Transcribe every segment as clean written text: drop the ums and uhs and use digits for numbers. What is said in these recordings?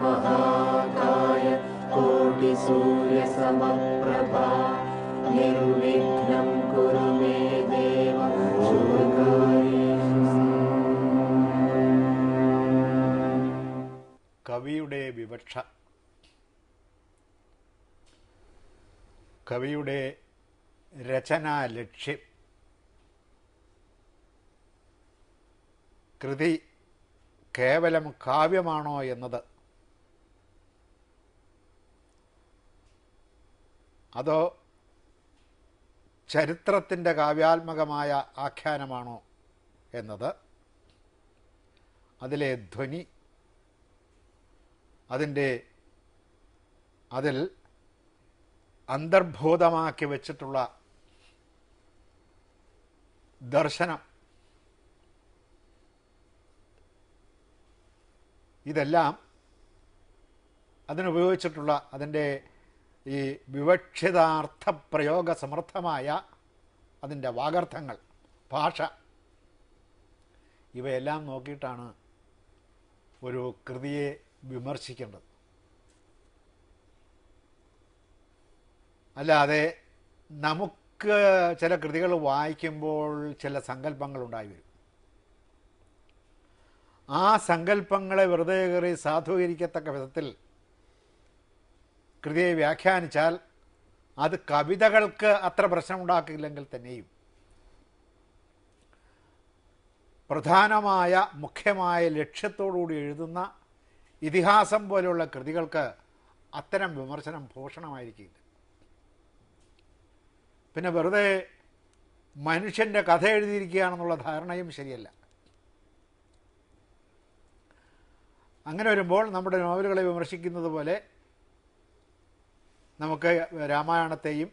महाकाय कोटिसूर्यसमप्रभा निर्विघ्नं कुरु मे देव शुभकार्येषु। കവിയുടെ വിവക്ഷ. കവിയുടെ രചനാ ലക്ഷ്യം. കൃതി കേവലം കാവ്യമാണോ എന്നത്, അതോ ചരിത്രത്തിൻ്റെ കാവ്യാത്മകമായ ആഖ്യാനമാണോ എന്നത്, അതിലെ ധ്വനി, അതിൽ അന്തർഭൂതമാക്കി വച്ചിട്ടുള്ള ദർശനം, ഇതെല്ലാം അതിനുപയോഗിച്ചിട്ടുള്ള അതിൻ്റെ ഈ വിവക്ഷിതാർത്ഥ പ്രയോഗ സമർത്ഥമായ അതിൻ്റെ വാഗർത്ഥങ്ങൾ, ഭാഷ, ഇവയെല്ലാം നോക്കിയിട്ടാണ് ഒരു കൃതിയെ വിമർശിക്കേണ്ടത്. അല്ലാതെ നമുക്ക് ചില കൃതികൾ വായിക്കുമ്പോൾ ചില സങ്കല്പങ്ങൾ ഉണ്ടായി വരും. ആ സങ്കല്പങ്ങളെ വെറുതെ കയറി സാധൂകരിക്കത്തക്ക വിധത്തിൽ കൃതിയെ വ്യാഖ്യാനിച്ചാൽ അത് കവിതകൾക്ക് അത്ര പ്രശ്നമുണ്ടാക്കില്ലെങ്കിൽ തന്നെയും പ്രധാനമായ മുഖ്യമായ ലക്ഷ്യത്തോടുകൂടി എഴുതുന്ന ഇതിഹാസം പോലെയുള്ള കൃതികൾക്ക് അത്തരം വിമർശനം ഭൂഷണമായിരിക്കില്ല. പിന്നെ വെറുതെ മനുഷ്യൻ്റെ കഥ എഴുതിയിരിക്കുകയാണെന്നുള്ള ധാരണയും ശരിയല്ല. അങ്ങനെ വരുമ്പോൾ നമ്മുടെ നോവലുകളെ വിമർശിക്കുന്നത് പോലെ നമുക്ക് രാമായണത്തെയും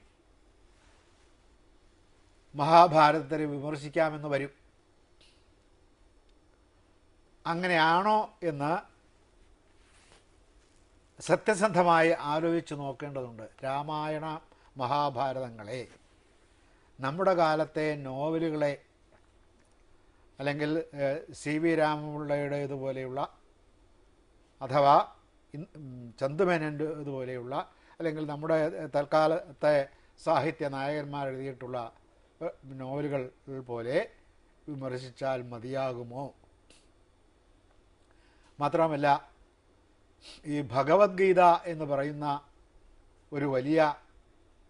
മഹാഭാരതത്തെയും വിമർശിക്കാമെന്ന് വരും. അങ്ങനെയാണോ എന്ന് സത്യസന്ധമായി ആലോചിച്ച് നോക്കേണ്ടതുണ്ട്. രാമായണ മഹാഭാരതങ്ങളെ, നമ്മുടെ കാലത്തെ നോവലുകളെ, അല്ലെങ്കിൽ സി വി രാമപിള്ളയുടെ ഇതുപോലെയുള്ള, അഥവാ ചന്തുമേനൻ്റെ ഇതുപോലെയുള്ള, അല്ലെങ്കിൽ നമ്മുടെ തൽക്കാലത്തെ സാഹിത്യ നായകന്മാർ എഴുതിയിട്ടുള്ള നോവലുകൾ പോലെ വിമർശിച്ചാൽ മതിയാകുമോ? മാത്രമല്ല, ഈ ഭഗവത്ഗീത എന്ന് പറയുന്ന ഒരു വലിയ,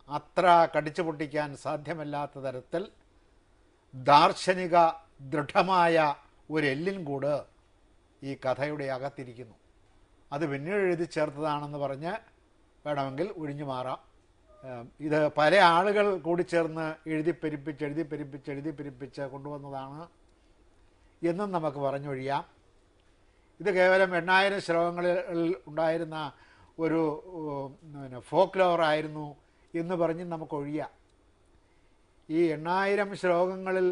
അത്ര കടിച്ചു പൊട്ടിക്കാൻ സാധ്യമല്ലാത്ത തരത്തിൽ ദാർശനിക ദൃഢമായ ഒരു എല്ലിൻ കൂട് ഈ കഥയുടെ അകത്തിരിക്കുന്നു. അത് പിന്നീട് എഴുതി ചേർത്തതാണെന്ന് പറഞ്ഞ് വേണമെങ്കിൽ ഒഴിഞ്ഞു മാറാം. ഇത് പല ആളുകൾ കൂടി ചേർന്ന് എഴുതിപ്പെരിപ്പിച്ച് കൊണ്ടുവന്നതാണ് എന്നും നമുക്ക് പറഞ്ഞൊഴിയാം. ഇത് കേവലം 8000 ശ്ലോകങ്ങളിൽ ഉണ്ടായിരുന്ന ഒരു ഫോക്ക് ലോർ ആയിരുന്നു എന്ന് പറഞ്ഞ് നമുക്കൊഴിയാം. ഈ 8000 ശ്ലോകങ്ങളിൽ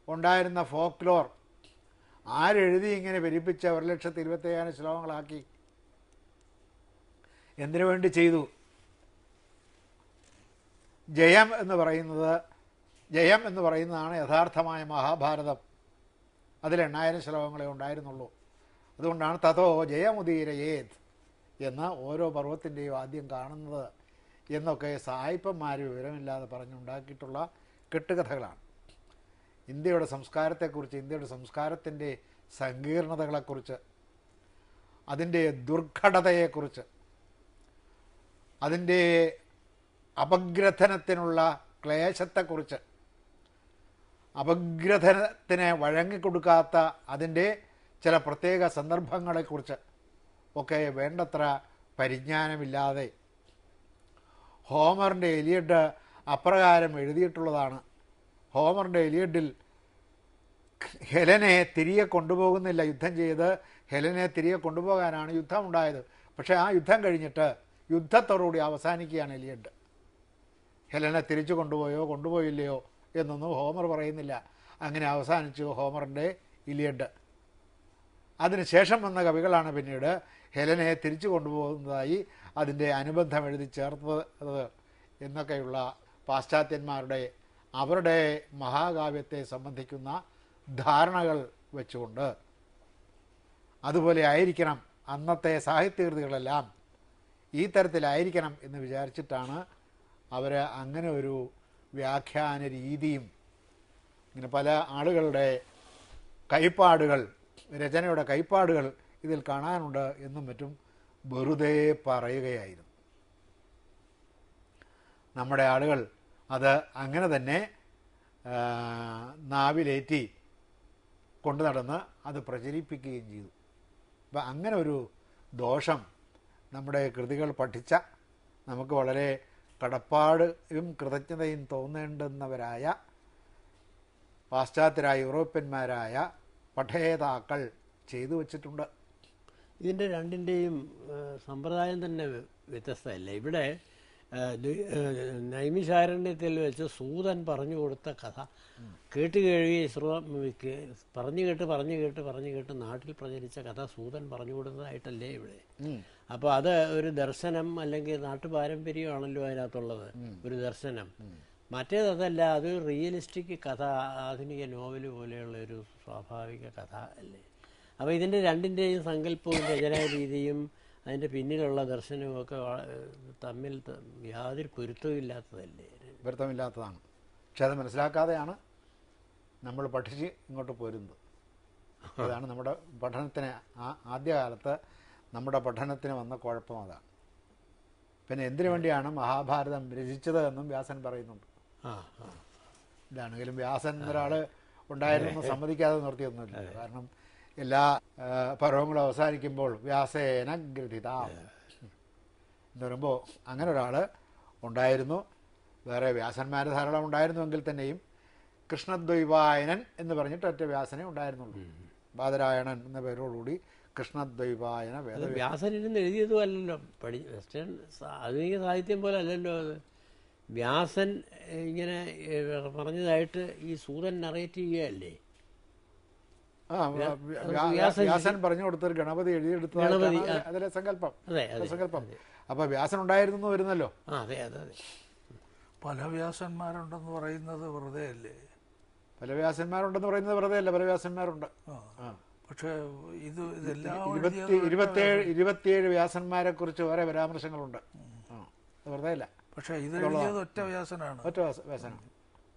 ഉണ്ടായിരുന്ന ഫോക്ക് ലോർ ആരെഴുതി ഇങ്ങനെ പെരിപ്പിച്ച് 1,25,000 ശ്ലോകങ്ങളാക്കി? എന്തിനു വേണ്ടി ചെയ്തു? ജയം എന്ന് പറയുന്നതാണ് യഥാർത്ഥമായ മഹാഭാരതം. അതിൽ 8000 ശ്ലോകങ്ങളെ ഉണ്ടായിരുന്നുള്ളൂ. അതുകൊണ്ടാണ് തതോ ജയമുദീരയേത് എന്ന് ഓരോ പർവ്വത്തിൻ്റെയും ആദ്യം കാണുന്നത് എന്നൊക്കെ സായിപ്പന്മാർ വിവരമില്ലാതെ പറഞ്ഞുണ്ടാക്കിയിട്ടുള്ള കെട്ടുകഥകളാണ്. ഇന്ത്യയുടെ സംസ്കാരത്തെക്കുറിച്ച്, ഇന്ത്യയുടെ സംസ്കാരത്തിൻ്റെ സങ്കീർണതകളെക്കുറിച്ച്, അതിൻ്റെ ദുർഘടതയെക്കുറിച്ച്, അതിൻ്റെ അപഗ്രഥനത്തിനുള്ള ക്ലേശത്തെക്കുറിച്ച്, അപഗ്രഥനത്തിന് വഴങ്ങിക്കൊടുക്കാത്ത അതിൻ്റെ ചില പ്രത്യേക സന്ദർഭങ്ങളെക്കുറിച്ച് ഒക്കെ വേണ്ടത്ര പരിജ്ഞാനമില്ലാതെ ഹോമറിൻ്റെ എലിയഡ് അപ്രകാരം എഴുതിയിട്ടുള്ളതാണ്. ഹോമറിൻ്റെ എലിയഡിൽ ഹെലനെ തിരികെ കൊണ്ടുപോകുന്നില്ല. യുദ്ധം ചെയ്ത് ഹെലനെ തിരികെ കൊണ്ടുപോകാനാണ് യുദ്ധമുണ്ടായത്. പക്ഷേ ആ യുദ്ധം കഴിഞ്ഞിട്ട് യുദ്ധത്തോടുകൂടി അവസാനിക്കുകയാണ് എലിയഡ്. ഹെലനെ തിരിച്ചു കൊണ്ടുപോയില്ലയോ എന്നൊന്നും ഹോമർ പറയുന്നില്ല. അങ്ങനെ അവസാനിച്ചു ഹോമറിൻ്റെ ഇലിയഡ്. അതിനുശേഷം വന്ന കവികളാണ് പിന്നീട് ഹെലനെ തിരിച്ചു കൊണ്ടുപോകുന്നതായി അതിൻ്റെ അനുബന്ധം എഴുതി ചേർത്തത് എന്നൊക്കെയുള്ള പാശ്ചാത്യന്മാരുടെ അവരുടെ മഹാകാവ്യത്തെ സംബന്ധിക്കുന്ന ധാരണകൾ വെച്ചുകൊണ്ട് അതുപോലെ ആയിരിക്കണം അന്നത്തെ സാഹിത്യകൃതികളെല്ലാം ഈ തരത്തിലായിരിക്കണം എന്ന് വിചാരിച്ചിട്ടാണ് അവർ അങ്ങനെ ഒരു വ്യാഖ്യാന രീതിയും ഇങ്ങനെ പല ആളുകളുടെ കൈപ്പാടുകൾ, രചനയുടെ കൈപ്പാടുകൾ ഇതിൽ കാണാനുണ്ട് എന്നും മറ്റും വെറുതെ പറയുകയായിരുന്നു. നമ്മുടെ ആളുകൾ അത് അങ്ങനെ തന്നെ നാവിലേറ്റി കൊണ്ടു നടന്ന് അത് പ്രചരിപ്പിക്കുകയും ചെയ്തു. അപ്പം അങ്ങനെ ഒരു ദോഷം നമ്മുടെ കൃതികൾ പഠിച്ച നമുക്ക് വളരെ കടപ്പാടും കൃതജ്ഞതയും തോന്നേണ്ടുന്നവരായ പാശ്ചാത്യരായ യൂറോപ്യന്മാരായ പഠേതാക്കൾ ചെയ്തു വച്ചിട്ടുണ്ട്. ഇതിൻ്റെ രണ്ടിൻ്റെയും സമ്പ്രദായം തന്നെ വ്യത്യസ്തമല്ല. ഇവിടെ നൈമിഷാരണ്യത്തിൽ വെച്ച് സൂതൻ പറഞ്ഞു കൊടുത്ത കഥ കേട്ട് കേൾവി പറഞ്ഞു കേട്ട് നാട്ടിൽ പ്രചരിച്ച കഥ സൂതൻ പറഞ്ഞു കൊടുത്തതായിട്ടല്ലേ ഇവിടെ. അപ്പോൾ അത് ഒരു ദർശനം അല്ലെങ്കിൽ നാട്ടുപാരമ്പര്യമാണല്ലോ അതിനകത്തുള്ളത്, ഒരു ദർശനം. മറ്റേതല്ല, അത് റിയലിസ്റ്റിക് കഥ, ആധുനിക നോവൽ പോലെയുള്ള ഒരു സ്വാഭാവിക കഥ അല്ലേ. അപ്പോൾ ഇതിൻ്റെ രണ്ടിൻ്റെയും സങ്കല്പവും രചനാരീതിയും അതിൻ്റെ പിന്നിലുള്ള ദർശനവും ഒക്കെ തമ്മിൽ യാതൊരു പൊരുത്തമില്ലാത്തതല്ലേ. പൊരുത്തമില്ലാത്തതാണ്. പക്ഷെ അത് മനസ്സിലാക്കാതെയാണ് നമ്മൾ പഠിച്ച് ഇങ്ങോട്ട് പോരുന്നത്. അതാണ് നമ്മുടെ പഠനത്തിന് ആദ്യകാലത്ത് നമ്മുടെ പഠനത്തിന് വന്ന കുഴപ്പം അതാണ്. പിന്നെ എന്തിനു വേണ്ടിയാണ് മഹാഭാരതം രചിച്ചത് എന്നും വ്യാസൻ പറയുന്നുണ്ട്. ഇതാണെങ്കിലും വ്യാസൻ ഒരാൾ ഉണ്ടായിരുന്നു സമ്മതിക്കാതെ നിർത്തിയൊന്നുമില്ല. കാരണം എല്ലാ പർവ്വങ്ങളും അവസാനിക്കുമ്പോൾ വ്യാസേന ഗ്രഥിത എന്ന് പറയുമ്പോൾ അങ്ങനെ ഒരാൾ ഉണ്ടായിരുന്നു. വേറെ വ്യാസന്മാർ ധാരാളം ഉണ്ടായിരുന്നുവെങ്കിൽ തന്നെയും കൃഷ്ണദ്വൈപായനൻ എന്ന് പറഞ്ഞിട്ട് ഒറ്റ വ്യാസനെ ഉണ്ടായിരുന്നുള്ളൂ. ബാദരായണൻ എന്ന പേരോടുകൂടി കൃഷ്ണദ്വൈപായന വ്യാസനിരുന്ന് എഴുതിയതും അല്ലല്ലോ. വെസ്റ്റേൺ ആധുനിക സാഹിത്യം പോലെ അല്ലല്ലോ അത്. വ്യാസൻ ഇങ്ങനെ പറഞ്ഞതായിട്ട് ഈ സൂതൻ നറേറ്റ് ചെയ്യുകയല്ലേ. വ്യാസൻ പറഞ്ഞു കൊടുത്തൊരു ഗണപതി എഴുതിയെടുത്തതാണ് അതിലെ സങ്കല്പം. അപ്പൊ വ്യാസൻ ഉണ്ടായിരുന്നു വരുന്നല്ലോ. അതെ അതെ അതെ. പല വ്യാസന്മാരുണ്ടെന്ന് പറയുന്നത് വെറുതെ അല്ലേ? പല വ്യാസന്മാരുണ്ടെന്ന് പറയുന്നത് വെറുതെ അല്ല, പല വ്യാസന്മാരുണ്ട്. പക്ഷെ ഇതെല്ലാം 27 വ്യാസന്മാരെ കുറിച്ച് വേറെ പരാമർശങ്ങളുണ്ട്. വെറുതെ അല്ല. പക്ഷെ ഇത് എഴുതിയത് ഒറ്റ വ്യാസനാണ്. ഒറ്റ വ്യാസനാണ്.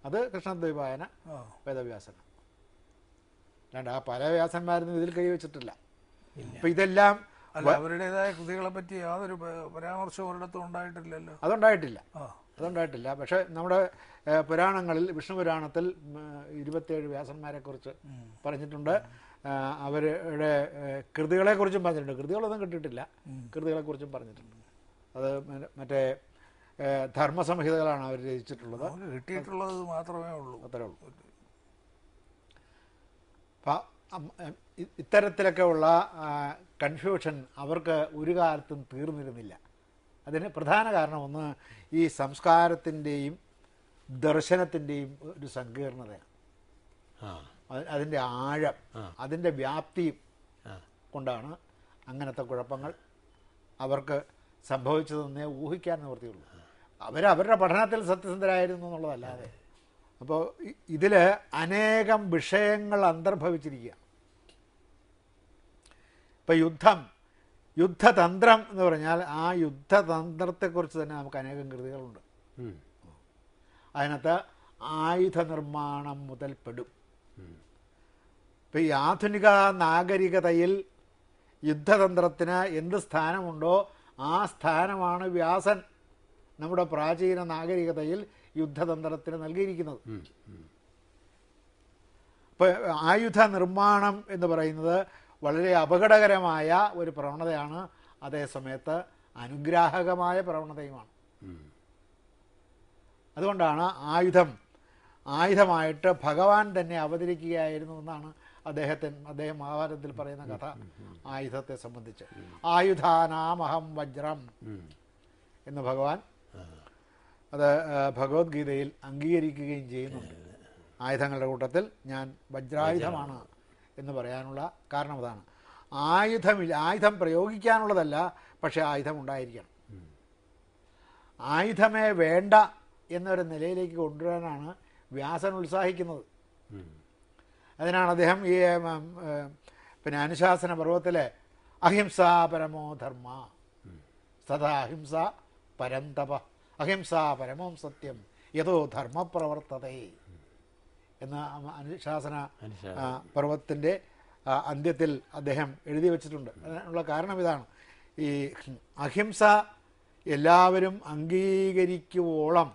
അത് കൃഷ്ണദ്വൈപായന വേദവ്യാസന. അല്ലാണ്ട് ആ പല വ്യാസന്മാരൊന്നും ഇതിൽ കൈവച്ചിട്ടില്ല. ഇപ്പൊ ഇതെല്ലാം അവരുടേതായ കൃതികളെ പറ്റി യാതൊരു പരാമർശം ഒരിടത്തും ഉണ്ടായിട്ടില്ലല്ലോ. അതുണ്ടായിട്ടില്ല. പക്ഷെ നമ്മുടെ പുരാണങ്ങളിൽ, വിഷ്ണു പുരാണത്തിൽ 27 വ്യാസന്മാരെ കുറിച്ച് പറഞ്ഞിട്ടുണ്ട്. അവരുടെ കൃതികളെ കുറിച്ചും പറഞ്ഞിട്ടുണ്ട്. കൃതികളൊന്നും കിട്ടിയിട്ടില്ല, കൃതികളെ കുറിച്ചും പറഞ്ഞിട്ടുണ്ട്. അത് മറ്റേ ധർമ്മസംഹിതകളാണ് അവർ രചിച്ചിട്ടുള്ളത്. കിട്ടിയിട്ടുള്ളത് മാത്രമേ ഉള്ളൂ, അത്രേ ഉള്ളൂ. ഇത്തരത്തിലൊക്കെ ഉള്ള കൺഫ്യൂഷൻ അവർക്ക് ഒരു കാലത്തും തീർന്നിരുന്നില്ല. അതിന് പ്രധാന കാരണം ഒന്ന് ഈ സംസ്കാരത്തിൻ്റെയും ദർശനത്തിൻ്റെയും ഒരു സങ്കീർണതയാണ്. അതിൻ്റെ ആഴം, അതിൻ്റെ വ്യാപ്തിയും കൊണ്ടാണ് അങ്ങനത്തെ കുഴപ്പങ്ങൾ അവർക്ക് സംഭവിച്ചതെന്നേ ഊഹിക്കാൻ നിവൃത്തിയുള്ളൂ. അവരവരുടെ പഠനത്തിൽ സത്യസന്ധരായിരുന്നു എന്നുള്ളതല്ലാതെ. അപ്പോൾ ഇതിൽ അനേകം വിഷയങ്ങൾ അന്തർഭവിച്ചിരിക്കുക. ഇപ്പം യുദ്ധതന്ത്രം എന്ന് പറഞ്ഞാൽ ആ യുദ്ധതന്ത്രത്തെക്കുറിച്ച് തന്നെ നമുക്ക് അനേകം കൃതികളുണ്ട്. അതിനകത്ത് ആയുധ നിർമ്മാണം മുതൽ പെടും. ഇപ്പം ഈ ആധുനിക നാഗരികതയിൽ യുദ്ധതന്ത്രത്തിന് എന്ത് സ്ഥാനമുണ്ടോ ആ സ്ഥാനമാണ് വ്യാസൻ നമ്മുടെ പ്രാചീന നാഗരികതയിൽ യുദ്ധതന്ത്രത്തിന് നൽകിയിരിക്കുന്നത്. അപ്പോൾ ആയുധ നിർമ്മാണം എന്ന് പറയുന്നത് വളരെ അപകടകരമായ ഒരു പ്രവണതയാണ്, അതേസമയത്ത് അനുഗ്രാഹകമായ പ്രവണതയുമാണ്. അതുകൊണ്ടാണ് ആയുധമായിട്ട് ഭഗവാൻ തന്നെ അവതരിക്കുകയായിരുന്നു എന്നാണ് അദ്ദേഹം മഹാഭാരതത്തിൽ പറയുന്ന കഥ ആയുധത്തെ സംബന്ധിച്ച്. ആയുധാനാമഹം വജ്രം എന്ന് ഭഗവാൻ അത് ഭഗവത്ഗീതയിൽ അംഗീകരിക്കുകയും ചെയ്യുന്നുണ്ട്. ആയുധങ്ങളുടെ കൂട്ടത്തിൽ ഞാൻ വജ്രായുധമാണ് എന്ന് പറയാനുള്ള കാരണം അതാണ്. ആയുധം പ്രയോഗിക്കാനുള്ളതല്ല, പക്ഷെ ആയുധം ഉണ്ടായിരിക്കണം. ആയുധമേ വേണ്ട എന്നൊരു നിലയിലേക്ക് കൊണ്ടുവരാനാണ് വ്യാസൻ ഉത്സാഹിക്കുന്നത്. അതിനാണ് അദ്ദേഹം ഈ അനുശാസന പർവ്വത്തിലെ അഹിംസാ പരമോ ധർമ്മ സദാ അഹിംസ പരം തപ അഹിംസാ പരമം സത്യം യഥോ ധർമ്മപ്രവർത്തതേ എന്ന അനുശാസന പർവ്വത്തിൻ്റെ അന്ത്യത്തിൽ അദ്ദേഹം എഴുതി വച്ചിട്ടുണ്ട്. അതിനുള്ള കാരണം ഇതാണ്, ഈ അഹിംസ എല്ലാവരും അംഗീകരിക്കുവോളം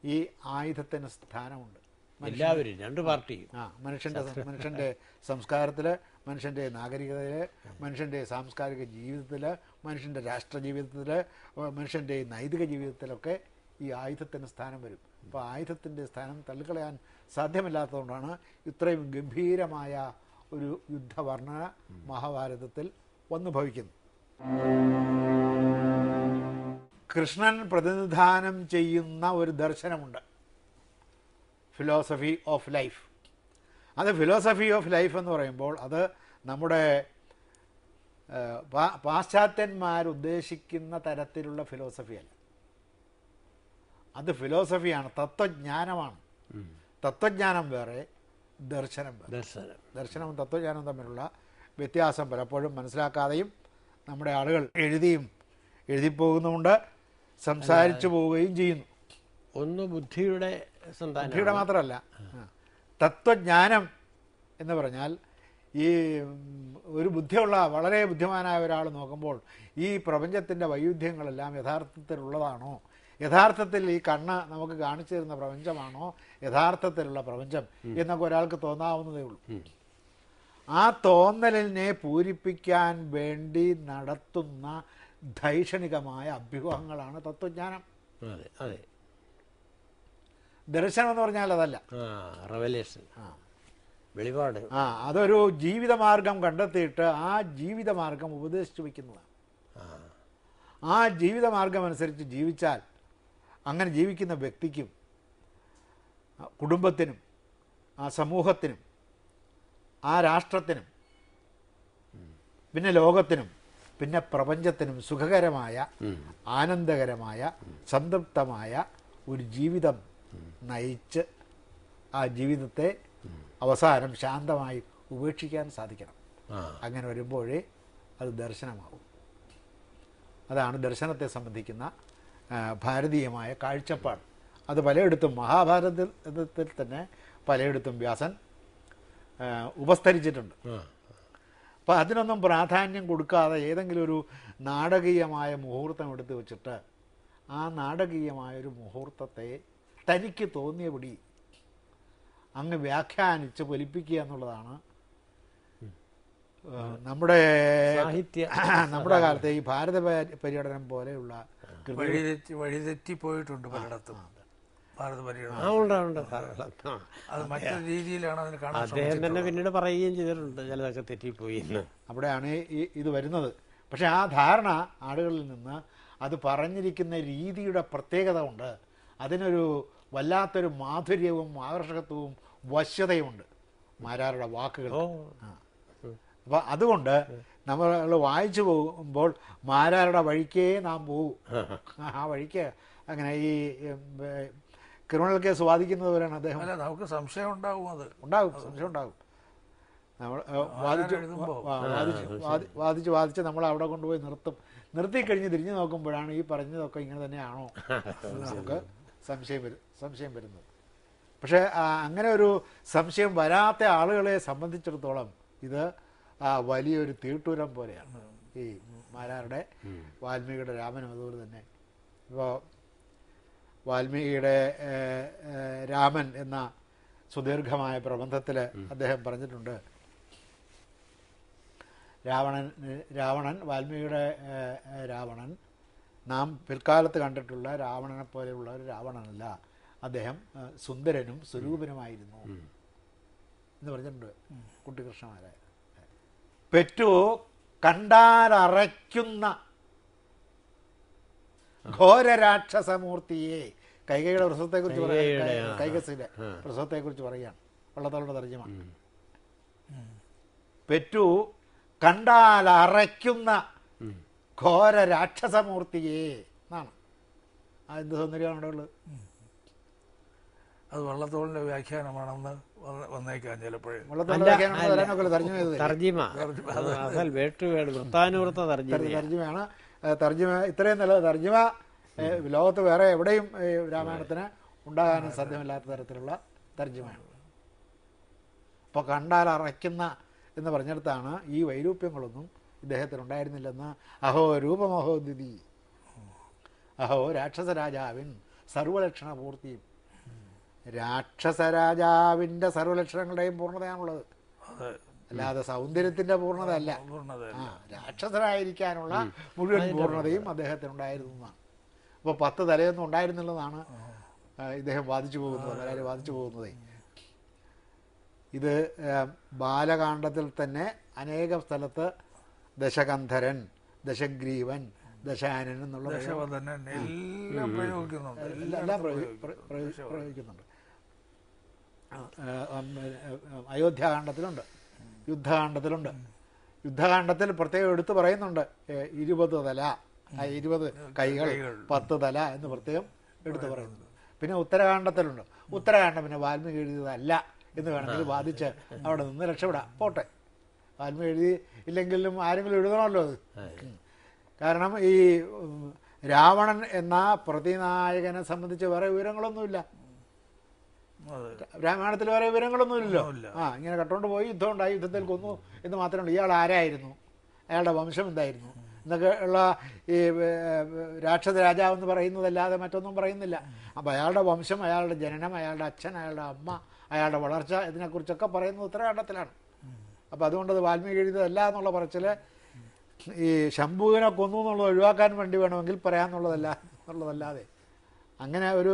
ഈ ആയുധത്തിന് സ്ഥാനമുണ്ട്. എല്ലാവരും, രണ്ട് പാർട്ടിയും. മനുഷ്യൻ്റെ സംസ്കാരത്തിൽ, മനുഷ്യൻ്റെ നാഗരികതയിൽ, മനുഷ്യൻ്റെ സാംസ്കാരിക ജീവിതത്തിൽ, മനുഷ്യൻ്റെ രാഷ്ട്ര ജീവിതത്തിൽ, മനുഷ്യൻ്റെ നൈതിക ജീവിതത്തിലൊക്കെ ഈ ആയുധത്തിന് സ്ഥാനം വരും. അപ്പോൾ ആയുധത്തിൻ്റെ സ്ഥാനം തള്ളിക്കളയാൻ സാധ്യമല്ലാത്തതുകൊണ്ടാണ് ഇത്രയും ഗംഭീരമായ ഒരു യുദ്ധവർണ്ണന മഹാഭാരതത്തിൽ വന്നു ഭവിക്കുന്നു. കൃഷ്ണൻ പ്രതിനിധാനം ചെയ്യുന്ന ഒരു ദർശനമുണ്ട്, ഫിലോസഫി ഓഫ് ലൈഫ്. അത് ഫിലോസഫി ഓഫ് ലൈഫ് എന്ന് പറയുമ്പോൾ അത് നമ്മുടെ പാശ്ചാത്യന്മാരുദ്ദേശിക്കുന്ന തരത്തിലുള്ള ഫിലോസഫിയല്ല. അത് ഫിലോസഫിയാണ്, തത്വജ്ഞാനമാണ്. തത്വജ്ഞാനം വേറെ, ദർശനം വേറെ. ദർശനവും തത്വജ്ഞാനവും തമ്മിലുള്ള വ്യത്യാസം പലപ്പോഴും മനസ്സിലാക്കാതെയും നമ്മുടെ ആളുകൾ എഴുതിപ്പോകുന്നുമുണ്ട്, സംസാരിച്ചു പോവുകയും ചെയ്യുന്നു. ഒന്ന് ബുദ്ധിയുടെ മാത്രമല്ല, തത്വജ്ഞാനം എന്ന് പറഞ്ഞാൽ ഈ ഒരു ബുദ്ധിയുള്ള വളരെ ബുദ്ധിമാനായ ഒരാൾ നോക്കുമ്പോൾ ഈ പ്രപഞ്ചത്തിൻ്റെ വൈവിധ്യങ്ങളെല്ലാം യഥാർത്ഥത്തിലുള്ളതാണോ, യഥാർത്ഥത്തിൽ ഈ കണ്ണ് നമുക്ക് കാണിച്ചു തരുന്ന പ്രപഞ്ചമാണോ യഥാർത്ഥത്തിലുള്ള പ്രപഞ്ചം എന്നൊക്കെ ഒരാൾക്ക് തോന്നാവുന്നതേ ഉള്ളൂ. ആ തോന്നലിനെ പൂരിപ്പിക്കാൻ വേണ്ടി നടത്തുന്ന ധൈഷണികമായ അഭ്യൂഹങ്ങളാണ് തത്വജ്ഞാനം. ദർശനം എന്ന് പറഞ്ഞാൽ അതല്ല, റെവലേഷൻ, വെളിപാട്. അതൊരു ജീവിതമാർഗം കണ്ടെത്തിയിട്ട് ആ ജീവിതമാർഗം ഉപദേശിച്ചു വയ്ക്കുന്നതാണ്. ആ ജീവിതമാർഗം അനുസരിച്ച് ജീവിച്ചാൽ അങ്ങനെ ജീവിക്കുന്ന വ്യക്തിക്കും കുടുംബത്തിനും ആ സമൂഹത്തിനും ആ രാഷ്ട്രത്തിനും പിന്നെ ലോകത്തിനും പിന്നെ പ്രപഞ്ചത്തിനും സുഖകരമായ ആനന്ദകരമായ സംതൃപ്തമായ ഒരു ജീവിതം നയിച്ച് ആ ജീവിതത്തെ അവസാനം ശാന്തമായി ഉപേക്ഷിക്കാൻ സാധിക്കണം. അങ്ങനെ വരുമ്പോഴേ അത് ദർശനമാകും. അതാണ് ദർശനത്തെ സംബന്ധിക്കുന്ന ഭാരതീയമായ കാഴ്ചപ്പാട്. അത് പലയിടത്തും മഹാഭാരതത്തിൽ തന്നെ പലയിടത്തും വ്യാസൻ ഉപസ്തരിച്ചിട്ടുണ്ട്. അപ്പോൾ അതിനൊന്നും പ്രാധാന്യം കൊടുക്കാതെ ഏതെങ്കിലും ഒരു നാടകീയമായ മുഹൂർത്തം എടുത്തു വച്ചിട്ട് ആ നാടകീയമായൊരു മുഹൂർത്തത്തെ തനിക്ക് തോന്നിയപടി അങ്ങ് വ്യാഖ്യാനിച്ച് ഫലിപ്പിക്കുക എന്നുള്ളതാണ് നമ്മുടെ കാലത്തെ ഈ ഭാരത പര്യടനം പോലെയുള്ള വഴിതെറ്റിപ്പോയിട്ടുണ്ട് പലയിടത്തും. ഭാരത പര്യടനം അത് മറ്റൊരു രീതിയിലാണ് അതിന് കാണാൻ. അദ്ദേഹം തന്നെ പിന്നീട് പറയുകയും ചെയ്തിട്ടുണ്ട് ചിലതൊക്കെ തെറ്റിപ്പോയി എന്ന്. അവിടെയാണ് ഇത് വരുന്നത്. പക്ഷെ ആ ധാരണ ആളുകളിൽ നിന്ന് അത് പറഞ്ഞിരിക്കുന്ന രീതിയുടെ പ്രത്യേകത ഉണ്ട്. അതിനൊരു വല്ലാത്തൊരു മാധുര്യവും ആകർഷകത്വവും വശ്യതയുമുണ്ട് മാരാരുടെ വാക്കുകൾ. അപ്പം അതുകൊണ്ട് നമ്മൾ വായിച്ചു പോകുമ്പോൾ മാരാരുടെ വഴിക്കേ നാം പോകും. ആ വഴിക്ക് അങ്ങനെ ഈ ക്രിമിനൽ കേസ് വാദിക്കുന്നത് പോലെയാണ് അദ്ദേഹം. നമുക്ക് സംശയം ഉണ്ടാകും, സംശയം ഉണ്ടാകും. നമ്മൾ വാദിച്ച് നമ്മൾ അവിടെ കൊണ്ടുപോയി നിർത്തിക്കഴിഞ്ഞ് തിരിഞ്ഞു നോക്കുമ്പോഴാണ് ഈ പറഞ്ഞതൊക്കെ ഇങ്ങനെ തന്നെയാണോ നമുക്ക് സംശയം വരുന്നത്. പക്ഷേ അങ്ങനെ ഒരു സംശയം വരാത്ത ആളുകളെ സംബന്ധിച്ചിടത്തോളം ഇത് വലിയൊരു തീട്ടൂരം പോലെയാണ്. ഈ മാരാരുടെ വാൽമീകിയുടെ രാമനും അതുപോലെ തന്നെ. ഇപ്പോൾ വാൽമീകിയുടെ രാമൻ എന്ന സുദീർഘമായ പ്രബന്ധത്തിൽ അദ്ദേഹം പറഞ്ഞിട്ടുണ്ട്, വാൽമീകിയുടെ രാവണൻ നാം പിൽക്കാലത്ത് കണ്ടിട്ടുള്ള രാവണനെ പോലെയുള്ള ഒരു രാവണനല്ല, അദ്ദേഹം സുന്ദരനും സ്വരൂപനുമായിരുന്നു എന്ന് പറഞ്ഞിട്ടുണ്ട് കുട്ടികൃഷ്ണമാരെ. പെറ്റു കണ്ടാലറയ്ക്കുന്ന ഘോരരാക്ഷസമൂർത്തിയെ, കൈകയുടെ പ്രസവത്തെക്കുറിച്ച് പറയുകയാണ്, കൈകസിന്റെ പ്രസവത്തെക്കുറിച്ച് പറയുകയാണ് വള്ളത്തോളുടെ തർജ്ജമ. പെറ്റു കണ്ടാലറയ്ക്കുന്ന ഘോര രാക്ഷസമൂർത്തിയെ എന്നാണ്. എന്ത് സൗന്ദര്യമാണ് അവിടെ ഉള്ളത്. അത് വള്ളത്തോളിന്റെ വ്യാഖ്യാനമാണെന്ന് വന്നേക്കാം ചിലപ്പോഴേ. വള്ളത്തോളിന്റെ വ്യാഖ്യാനം വരാനൊക്കെ തർജ്ജമ ചെയ്തത് തർജിമ അസൽ വേട്ടുവേട് വൃത്താനുവൃത്ത തർജ്ജമയാണ്. തർജ്ജമ ഇത്രയും നല്ല തർജ്ജമ ലോകത്ത് വേറെ എവിടെയും രാമായണത്തിന് ഉണ്ടാകാനും സാധ്യമല്ലാത്ത തരത്തിലുള്ള തർജ്ജമയാണ്. അപ്പോൾ കണ്ടാൽ അറയ്ക്കുന്ന എന്ന് പറഞ്ഞിടത്താണ് ഈ വൈരൂപ്യങ്ങളൊന്നും ഇദ്ദേഹത്തിന് ഉണ്ടായിരുന്നില്ലെന്ന്. അഹോ രൂപമഹോ ദിതി, അഹോ രാക്ഷസരാജാവിൻ സർവലക്ഷണ പൂർത്തിയും. രാക്ഷസരാജാവിൻ്റെ സർവലക്ഷണങ്ങളുടെയും പൂർണ്ണതയാണുള്ളത്, അല്ലാതെ സൗന്ദര്യത്തിൻ്റെ പൂർണ്ണത അല്ല. രാക്ഷസനായിരിക്കാനുള്ള മുഴുവൻ പൂർണ്ണതയും അദ്ദേഹത്തിനുണ്ടായിരുന്നു എന്നാണ്. അപ്പോൾ 10 തലയൊന്നും ഉണ്ടായിരുന്നുള്ളതാണ് ഇദ്ദേഹം വാദിച്ചു പോകുന്നത്, വളരെ വാദിച്ചു പോകുന്നത്. ഇത് ബാലകാണ്ഡത്തിൽ തന്നെ അനേകം സ്ഥലത്ത് ദശകന്ധരൻ, ദശഗ്രീവൻ, ദശാനൻ എന്നുള്ള എല്ലാം പ്രയോഗിക്കുന്നുണ്ട്. അയോധ്യാകാണ്ഡത്തിലുണ്ട്, യുദ്ധകാണ്ഡത്തിലുണ്ട്. യുദ്ധകാണ്ഡത്തിൽ പ്രത്യേകം എടുത്തു പറയുന്നുണ്ട് 20 തല, 20 കൈകൾ, 10 തല എന്ന് പ്രത്യേകം എടുത്തു പറയുന്നുണ്ട്. പിന്നെ ഉത്തരകാണ്ഡത്തിലുണ്ട്. ഉത്തരകാണ്ഡം പിന്നെ വാൽമീകി എഴുതിയതല്ല എന്ന് വേണമെങ്കിൽ വാദിച്ച് അവിടെ നിന്ന് രക്ഷപ്പെടാം. പോട്ടെ, വാൽമീകി എഴുതി ഇല്ലെങ്കിലും ആരെങ്കിലും എഴുതണമല്ലോ അത്. കാരണം ഈ രാവണൻ എന്ന പ്രതിനായകനെ സംബന്ധിച്ച് വേറെ വിവരങ്ങളൊന്നുമില്ല, രാമായണത്തിൽ വേറെ വിവരങ്ങളൊന്നുമില്ലല്ലോ. ഇങ്ങനെ കട്ടുകൊണ്ട് പോയി, യുദ്ധം ഉണ്ടായി, യുദ്ധത്തിൽ കൊന്നു എന്ന് മാത്രമേ ഉള്ളൂ. ഇയാൾ ആരായിരുന്നു, അയാളുടെ വംശം എന്തായിരുന്നു എന്നൊക്കെ ഉള്ള ഈ രാക്ഷസ രാജാവെന്ന് പറയുന്നതല്ലാതെ മറ്റൊന്നും പറയുന്നില്ല. അപ്പോൾ അയാളുടെ വംശം, അയാളുടെ ജനനം, അയാളുടെ അച്ഛൻ, അയാളുടെ അമ്മ, അയാളുടെ വളർച്ച, ഇതിനെക്കുറിച്ചൊക്കെ പറയുന്നത് ഉത്തരകാണ്ഡത്തിലാണ്. അപ്പോൾ അതുകൊണ്ടത് വാൽമീകി എഴുതിയതല്ല എന്നുള്ള പറച്ചിൽ ഈ ശംഭുവിനെ കൊന്നു എന്നുള്ളത് ഒഴിവാക്കാൻ വേണ്ടി വേണമെങ്കിൽ പറയാമെന്നുള്ളതല്ലാതെ അങ്ങനെ ഒരു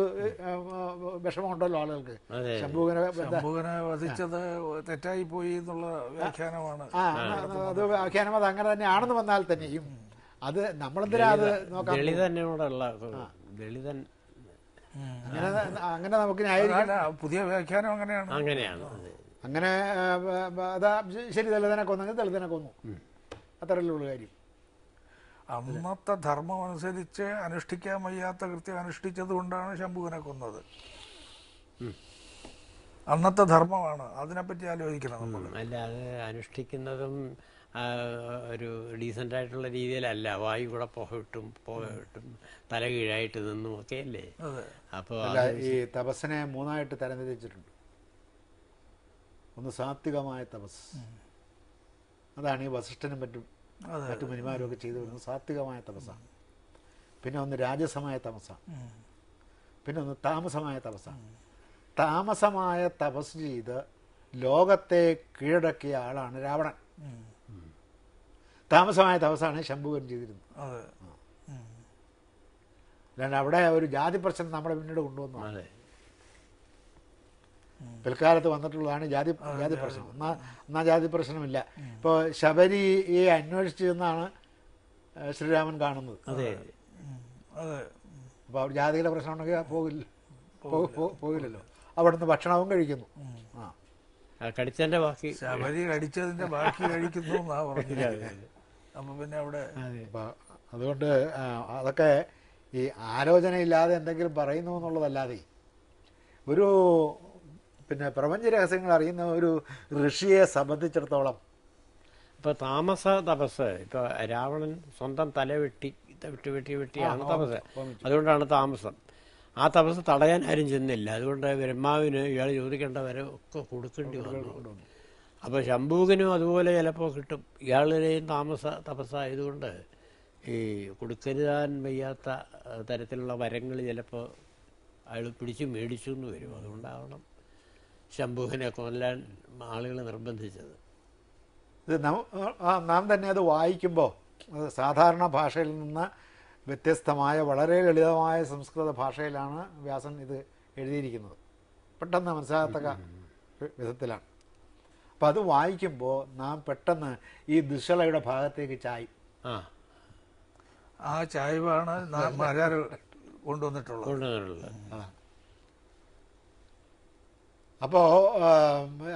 വിഷമമുണ്ടല്ലോ ആളുകൾക്ക്. ശംഭുവിനെ വധിച്ചത് തെറ്റായി പോയി എന്നുള്ള വ്യാഖ്യാനമാണ്. അത് വ്യാഖ്യാനം അത് അങ്ങനെ തന്നെയാണെന്ന് വന്നാൽ തന്നെയും അത് നമ്മളെന്തിനാ അത് നോക്കാം. അങ്ങനെ നമുക്ക് പുതിയ വ്യാഖ്യാനം അങ്ങനെയാണ്. അങ്ങനെ അതാ ശരി, ദളിതനെ കൊന്നെങ്കിൽ ദളിതനെ കൊന്നു, അത്രയുള്ള കാര്യം. അന്നത്തെ ധർമ്മം അനുസരിച്ച് അനുഷ്ഠിക്കാൻ വയ്യാത്ത കൃത്യം അനുഷ്ഠിച്ചത് കൊണ്ടാണ് ശംഭുവിനെ കൊന്നത്. അന്നത്തെ ധർമ്മമാണ്, അതിനെപ്പറ്റി ആലോചിക്കണം നമ്മൾ. അല്ലാതെ അനുഷ്ഠിക്കുന്നതും ഒരു ഡീസൻ്റ് ആയിട്ടുള്ള രീതിയിലല്ല. വായു കൂടെ പുകയിട്ടും തല കീഴായിട്ട് നിന്നും ഒക്കെ അല്ലേ. അപ്പോൾ ഈ തപസ്സിനെ 3ആയിട്ട് തരംതിരിച്ചിട്ടുണ്ട്. ഒന്ന് സാത്വികമായ തപസ്, അതാണ് ഈ വസിഷ്ഠനും മറ്റു മുനിമാരും ഒക്കെ ചെയ്തു വരുന്നത് സാത്വികമായ തപസ്സാണ്. പിന്നെ ഒന്ന് രാജസമായ തപസ്സാണ്, പിന്നെ ഒന്ന് താമസമായ തപസ്സാണ്. താമസമായ തപസ് ചെയ്ത് ലോകത്തെ കീഴടക്കിയ ആളാണ് രാവണൻ. താമസമായ തപസ്സാണ് ശംഭുവൻ ചെയ്തിരുന്നത്. അല്ലാണ്ട് അവിടെ ഒരു ജാതി പ്രശ്നം നമ്മുടെ പിന്നീട് കൊണ്ടുവന്നു. പിൽക്കാലത്ത് വന്നിട്ടുള്ളതാണ് ജാതി പ്രശ്നം. എന്നാ ജാതി പ്രശ്നമില്ല. ഇപ്പോൾ ശബരിയെ അന്വേഷിച്ചു എന്നാണ് ശ്രീരാമൻ കാണുന്നത്. അപ്പോൾ അവിടെ ജാതിയുടെ പ്രശ്നം ഉണ്ടെങ്കിൽ പോകില്ലല്ലോ. അവിടുന്ന് ഭക്ഷണവും കഴിക്കുന്നു. കടിച്ചതിന്റെ ബാക്കി ശബരി കടിച്ചതിന്റെ ബാക്കി കഴിക്കുന്നു എന്നാ പറഞ്ഞത്. അപ്പൊ പിന്നെ അവിടെ അതുകൊണ്ട് അതൊക്കെ ഈ ആലോചനയില്ലാതെ എന്തെങ്കിലും പറയുന്നു എന്നുള്ളതല്ലാതെ ഒരു പിന്നെ പ്രപഞ്ച രഹസ്യങ്ങൾ അറിയുന്ന ഒരു ഋഷിയെ സംബന്ധിച്ചിടത്തോളം ഇപ്പോൾ താമസ തപസ്, ഇപ്പോൾ രാവണൻ സ്വന്തം തല വെട്ടിയാണ് തപസ്. അതുകൊണ്ടാണ് താമസം. ആ തപസ് തടയാൻ ആരും ചെന്നില്ല. അതുകൊണ്ട് ബ്രഹ്മാവിന് ഇയാൾ ചോദിക്കേണ്ട വരെ ഒക്കെ കൊടുക്കേണ്ടി വന്നു. അപ്പോൾ ശംഭൂകനും അതുപോലെ ചിലപ്പോൾ കിട്ടും. ഇയാളുടെയും താമസ തപസ്സായതുകൊണ്ട് ഈ കൊടുക്കരുതാൻ വയ്യാത്ത തരത്തിലുള്ള വരങ്ങൾ ചിലപ്പോൾ അയാൾ പിടിച്ച് മേടിച്ചു എന്ന് വരും. അതുകൊണ്ടാവണം ശംഭുവിനെ കൊല്ലാൻ ആളുകൾ നിർബന്ധിച്ചത്. ഇത് നാം തന്നെ അത് വായിക്കുമ്പോൾ സാധാരണ ഭാഷയിൽ നിന്ന് വ്യത്യസ്തമായ വളരെ ലളിതമായ സംസ്കൃത ഭാഷയിലാണ് വ്യാസൻ ഇത് എഴുതിയിരിക്കുന്നത്. പെട്ടെന്ന് മനസ്സിലാകത്തക്ക വിധത്തിലാണ്. അപ്പം അത് വായിക്കുമ്പോൾ നാം പെട്ടെന്ന് ഈ ദുശ്ശളയുടെ ഭാഗത്തേക്ക് ചായും. ആ ചായ്വാണ് കൊണ്ടുവന്നിട്ടുള്ളത്. അപ്പോൾ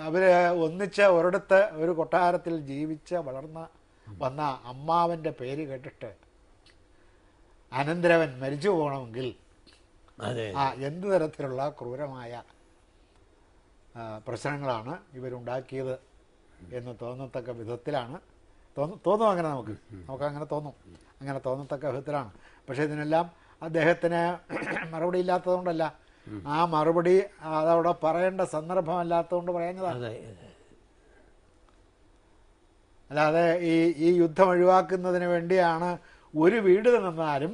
അവർ ഒന്നിച്ച് ഒരിടത്ത് ഒരു കൊട്ടാരത്തിൽ ജീവിച്ച് വളർന്ന് വന്ന അമ്മാവൻ്റെ പേര് കേട്ടിട്ട് അനന്തരവൻ മരിച്ചു പോകണമെങ്കിൽ എന്ത് തരത്തിലുള്ള ക്രൂരമായ പ്രശ്നങ്ങളാണ് ഇവരുണ്ടാക്കിയത് എന്ന് തോന്നത്തക്ക വിധത്തിലാണ്. തോന്നും അങ്ങനെ നമുക്കങ്ങനെ തോന്നും, അങ്ങനെ തോന്നത്തക്ക വിധത്തിലാണ്. പക്ഷേ ഇതിനെല്ലാം അദ്ദേഹത്തിന് മറുപടി ഇല്ലാത്തതുകൊണ്ടല്ല, ആ മറുപടി അതവിടെ പറയേണ്ട സന്ദർഭമല്ലാത്തതുകൊണ്ട് പറയുന്നതാണ്. അല്ലാതെ ഈ യുദ്ധം ഒഴിവാക്കുന്നതിന് വേണ്ടിയാണ് ഒരു വീട് നിന്നാലും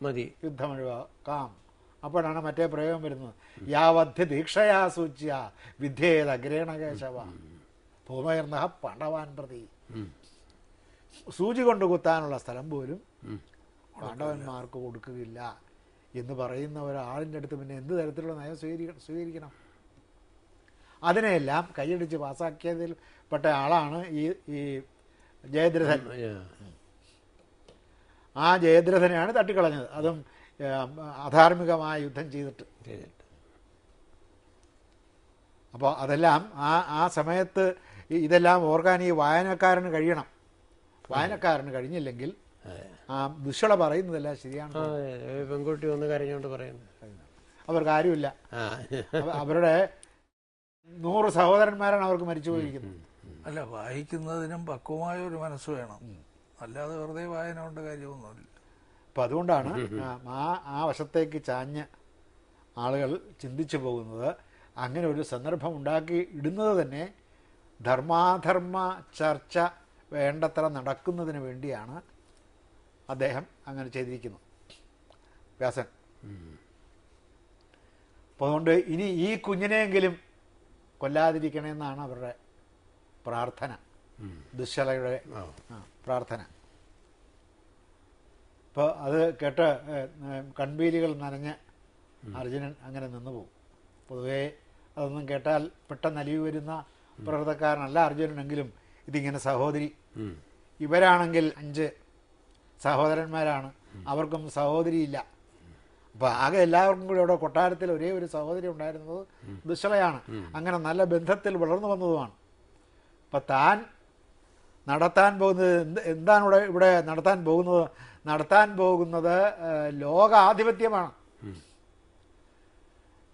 മതി, യുദ്ധം ഒഴിവാക്കാം. അപ്പോഴാണ് മറ്റേ പ്രയോഗം വരുന്നത്, യാവധ്യ ദീക്ഷയാ സൂച്യ വിദ്യേത അഗ്രേണകേശവ ഭൂമയർന്ന പാണ്ഡവാൻ പ്രതി. സൂചി കൊണ്ട് കുത്താനുള്ള സ്ഥലം പോലും പാണ്ഡവന്മാർക്ക് കൊടുക്കുകയില്ല എന്ന് പറയുന്ന ഒരാളിൻ്റെ അടുത്ത് പിന്നെ എന്ത് തരത്തിലുള്ള നയം സ്വീകരിക്കണം? അതിനെയെല്ലാം കൈയടിച്ച് പാസ്സാക്കിയതിൽ പെട്ട ആളാണ് ഈ ജയദ്രഥൻ. ആ ജയദ്രഥനെയാണ് തട്ടിക്കളഞ്ഞത്, അതും അധാർമികമായ യുദ്ധം ചെയ്തിട്ട്. അപ്പോൾ അതെല്ലാം ആ സമയത്ത് ഇതെല്ലാം ഓർക്കാൻ ഈ വായനക്കാരന് കഴിയണം. വായനക്കാരന് കഴിഞ്ഞില്ലെങ്കിൽ ആ ദുശ്ശള പറയുന്നതെല്ലാം ശരിയാണ്. പെൺകുട്ടി ഒന്ന് കരഞ്ഞുകൊണ്ട് പറയുന്നത് അവർക്ക് ആരുമില്ല, അവരുടെ 100 സഹോദരന്മാരാണ് അവർക്ക് മരിച്ചു പോയിരിക്കുന്നത്. അല്ല, വായിക്കുന്നതിനും പക്വമായ ഒരു മനസ്സ് വേണം, അല്ലാതെ വെറുതെ വായന കൊണ്ട് കാര്യമൊന്നുമില്ല. അപ്പം അതുകൊണ്ടാണ് ആ വശത്തേക്ക് ചാഞ്ഞ് ആളുകൾ ചിന്തിച്ചു പോകുന്നത്. അങ്ങനെ ഒരു സന്ദർഭം ഉണ്ടാക്കി ഇടുന്നത് തന്നെ ധർമാധർമ്മ ചർച്ച വേണ്ടത്ര നടക്കുന്നതിന് വേണ്ടിയാണ് അദ്ദേഹം അങ്ങനെ ചെയ്തിരിക്കുന്നത്, വ്യാസൻ. അപ്പോൾ അതുകൊണ്ട് ഇനി ഈ കുഞ്ഞിനെയെങ്കിലും കൊല്ലാതിരിക്കണമെന്നാണ് അവരുടെ പ്രാർത്ഥന, ദുശ്ശലയുടെ പ്രാർത്ഥന. അപ്പോൾ അത് കേട്ട് കൺപീലികൾ നനഞ്ഞ് അർജുനൻ അങ്ങനെ നിന്നുപോകും. പൊതുവേ അതൊന്നും കേട്ടാൽ പെട്ടെന്ന് അലിവ് വരുന്ന പ്രകൃതക്കാരനല്ല അർജുനനെങ്കിലും ഇതിങ്ങനെ സഹോദരി, ഇവരാണെങ്കിൽ 5 സഹോദരന്മാരാണ്, അവർക്കും സഹോദരിയില്ല. അപ്പോൾ ആകെ എല്ലാവർക്കും കൂടി അവിടെ കൊട്ടാരത്തിൽ ഒരേ ഒരു സഹോദരി ഉണ്ടായിരുന്നത് ദുശ്ശളയാണ്. അങ്ങനെ നല്ല ബന്ധത്തിൽ വളർന്നു വന്നതുമാണ്. അപ്പം താൻ നടത്താൻ പോകുന്നത് എന്താണ് ഇവിടെ നടത്താൻ പോകുന്നത് ലോക ആധിപത്യമാണ്.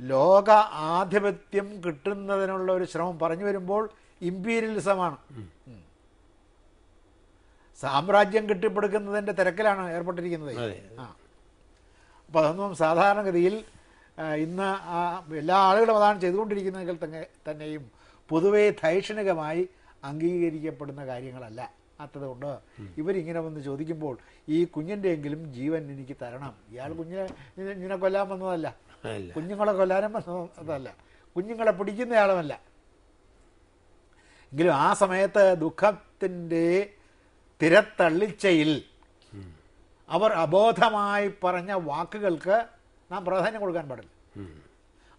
ലോക ആധിപത്യം കിട്ടുന്നതിനുള്ള ഒരു ശ്രമം പറഞ്ഞു വരുമ്പോൾ ഇമ്പീരിയലിസമാണ്. സാമ്രാജ്യം കെട്ടിപ്പടുക്കുന്നതിൻ്റെ തിരക്കിലാണ് ഏർപ്പെട്ടിരിക്കുന്നത്. അപ്പോൾ അതൊന്നും സാധാരണഗതിയിൽ ഇന്ന് എല്ലാ ആളുകളും അതാണ് ചെയ്തുകൊണ്ടിരിക്കുന്നതെങ്കിൽ തന്നെയും പൊതുവേ ധൈഷണികമായി അംഗീകരിക്കപ്പെടുന്ന കാര്യങ്ങളല്ല. അതുകൊണ്ട് ഇവരിങ്ങനെ വന്ന് ചോദിക്കുമ്പോൾ ഈ കുഞ്ഞിൻ്റെയെങ്കിലും ജീവൻ എനിക്ക് തരണം. ഇയാൾ കുഞ്ഞിനെ കൊല്ലാൻ വന്നതല്ല, കുഞ്ഞുങ്ങളെ കൊല്ലാനും വന്നതല്ല, കുഞ്ഞുങ്ങളെ പിടിക്കുന്നയാളുമല്ല. എങ്കിലും ആ സമയത്ത് ദുഃഖത്തിൻ്റെ തിരത്തള്ളിച്ചയിൽ അവർ അബോധമായി പറഞ്ഞ വാക്കുകൾക്ക് നാം പ്രാധാന്യം കൊടുക്കാൻ പാടില്ല.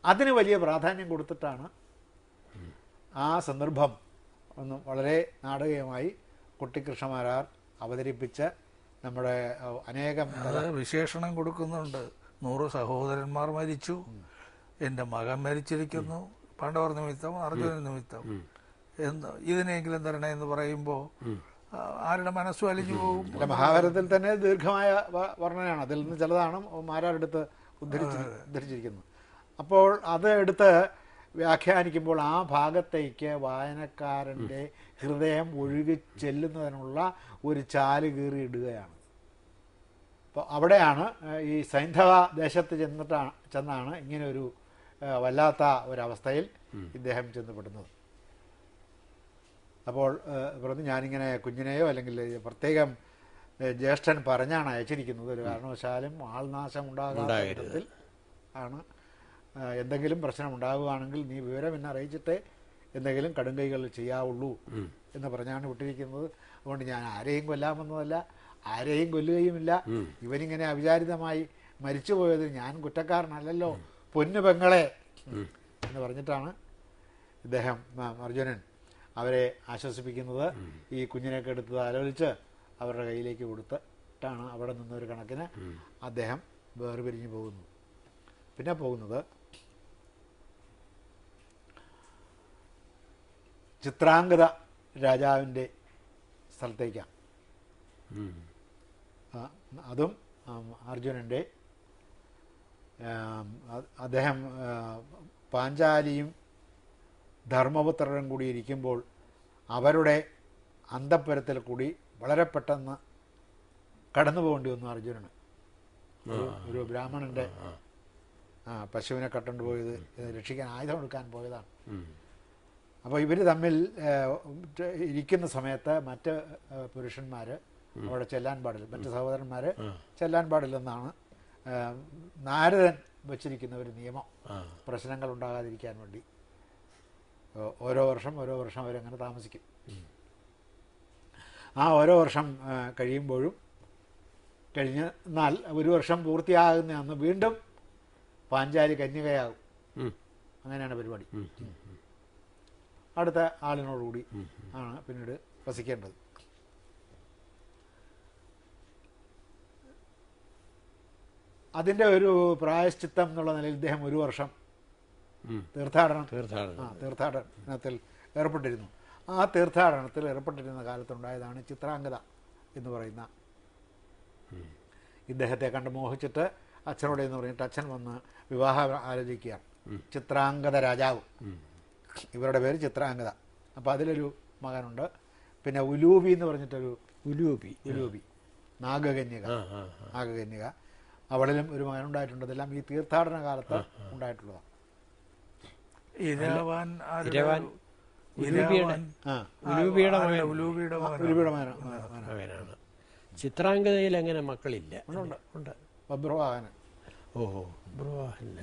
അതിന് വലിയ പ്രാധാന്യം കൊടുത്തിട്ടാണ് ആ സന്ദർഭം ഒന്ന് വളരെ നാടകീയമായി കുട്ടിക്കൃഷ്ണമാരാർ അവതരിപ്പിച്ച് നമ്മുടെ അനേകം വിശേഷണം കൊടുക്കുന്നുണ്ട്. 100 സഹോദരന്മാർ മരിച്ചു, എൻ്റെ മകൻ മരിച്ചിരിക്കുന്നു, പാണ്ഡവർ നിമിത്തം, അർജുനൻ നിമിത്തം, ഇതിനെങ്കിലും തരണേ എന്ന് പറയുമ്പോൾ ആരുടെ മനസ്സും അലിഞ്ഞു പോകും. അല്ല, മഹാഭാരതത്തിൽ തന്നെ ദീർഘമായ വർണ്ണനയാണ്. അതിൽ നിന്ന് ചിലതാണ് മാരാരെടുത്ത് ഉദ്ധരിച്ചിരിക്കുന്നത്. അപ്പോൾ അത് എടുത്ത് വ്യാഖ്യാനിക്കുമ്പോൾ ആ ഭാഗത്തേക്ക് വായനക്കാരൻ്റെ ഹൃദയം ഒഴുകി ചെല്ലുന്നതിനുള്ള ഒരു ചാല് കീറി ഇടുകയാണ്. അപ്പോൾ അവിടെയാണ് ഈ സൈന്ധവ ദേശത്ത് ചെന്നാണ് ഇങ്ങനെയൊരു വല്ലാത്ത ഒരവസ്ഥയിൽ ഇദ്ദേഹം ചെന്നപ്പെടുന്നത്. അപ്പോൾ പറഞ്ഞു, ഞാനിങ്ങനെ കുഞ്ഞിനെയോ അല്ലെങ്കിൽ പ്രത്യേകം ജ്യേഷ്ഠൻ പറഞ്ഞാണ് അയച്ചിരിക്കുന്നത്, ഒരു കാരണവശാലും ആൾനാശം ഉണ്ടാകാത്ത വിധത്തിൽ ആണ്. എന്തെങ്കിലും പ്രശ്നം ഉണ്ടാവുകയാണെങ്കിൽ നീ വിവരം എന്നെ അറിയിച്ചിട്ടേ എന്തെങ്കിലും കടുംകൈകൾ ചെയ്യാവുള്ളൂ എന്ന് പറഞ്ഞാണ് വിട്ടിരിക്കുന്നത്. അതുകൊണ്ട് ഞാൻ ആരെയും കൊല്ലാൻ വന്നതല്ല, ആരെയും കൊല്ലുകയുമില്ല. ഇവനിങ്ങനെ അവിചാരിതമായി മരിച്ചുപോയതിന് ഞാൻ കുറ്റക്കാരനല്ലല്ലോ പൊന്നു പെങ്ങളെ എന്ന് പറഞ്ഞിട്ടാണ് ഇദ്ദേഹം അർജുനൻ അവരെ ആശ്വസിപ്പിക്കുന്നത്. ഈ കുഞ്ഞിനെയൊക്കെ എടുത്ത് ആലോചിച്ച് അവരുടെ കയ്യിലേക്ക് കൊടുത്തിട്ടാണ് അവിടെ നിന്നൊരു കണക്കിന് അദ്ദേഹം വേർപിരിഞ്ഞു പോകുന്നു. പിന്നെ പോകുന്നത് ചിത്രാംഗത രാജാവിൻ്റെ സ്ഥലത്തേക്കാണ്. അതും അർജുനൻ്റെ അദ്ദേഹം പാഞ്ചാലിയും ധർമ്മപുത്രരും കൂടി ഇരിക്കുമ്പോൾ അവരുടെ അന്തഃപുരത്തിൽ കൂടി വളരെ പെട്ടെന്ന് കടന്നു പോകേണ്ടി വന്നു അർജുനന്. ഒരു ബ്രാഹ്മണൻ്റെ പശുവിനെ കട്ടുകൊണ്ട് പോയത് രക്ഷിക്കാൻ ആയുധം എടുക്കാൻ പോയതാണ്. അപ്പോൾ ഇവർ തമ്മിൽ ഇരിക്കുന്ന സമയത്ത് മറ്റ് പുരുഷന്മാർ അവിടെ ചെല്ലാൻ പാടില്ല, മറ്റ് സഹോദരന്മാർ ചെല്ലാൻ പാടില്ലെന്നാണ് നാരദൻ വച്ചിരിക്കുന്ന ഒരു നിയമം, പ്രശ്നങ്ങൾ ഉണ്ടാകാതിരിക്കാൻ വേണ്ടി. ഓരോ വർഷം അവരങ്ങനെ താമസിക്കും. ആ ഓരോ വർഷം കഴിയുമ്പോഴും കഴിഞ്ഞ് ഒരു വർഷം പൂർത്തിയാകുന്ന അന്ന് വീണ്ടും പാഞ്ചാലി കന്യകയാകും. അങ്ങനെയാണ് പരിപാടി. അടുത്ത ആളിനോടുകൂടി ആണ് പിന്നീട് വസിക്കേണ്ടത്. അതിൻ്റെ ഒരു പ്രായശ്ചിത്തം എന്നുള്ള നിലയിൽ ഇദ്ദേഹം ഒരു വർഷം തീർത്ഥാടനത്തിൽ ഏർപ്പെട്ടിരുന്നു. ആ തീർത്ഥാടനത്തിൽ ഏർപ്പെട്ടിരുന്ന കാലത്തുണ്ടായതാണ് ചിത്രാംഗത എന്ന് പറയുന്ന. ഇദ്ദേഹത്തെ കണ്ട് മോഹിച്ചിട്ട് അച്ഛനോട് എന്ന് പറഞ്ഞിട്ട് അച്ഛൻ വന്ന് വിവാഹം ആലോചിക്കുകയാണ്. ചിത്രാംഗത രാജാവ്, ഇവരുടെ പേര് ചിത്രാംഗത. അപ്പോൾ അതിലൊരു മകനുണ്ട്. പിന്നെ ഉലൂബി എന്ന് പറഞ്ഞിട്ടൊരു ഉലൂബി നാഗകന്യക, അവളിലും ഒരു മകനുണ്ടായിട്ടുണ്ട്. ഇതെല്ലാം ഈ തീർത്ഥാടന കാലത്ത് ഉണ്ടായിട്ടുള്ളതാണ്. ചിത്രാംഗതയിൽ അങ്ങനെ മക്കളില്ല. ഉണ്ട്. ബബ്രുവാഹനൻ. ഓഹോ, ബബ്രുവാഹനൻ.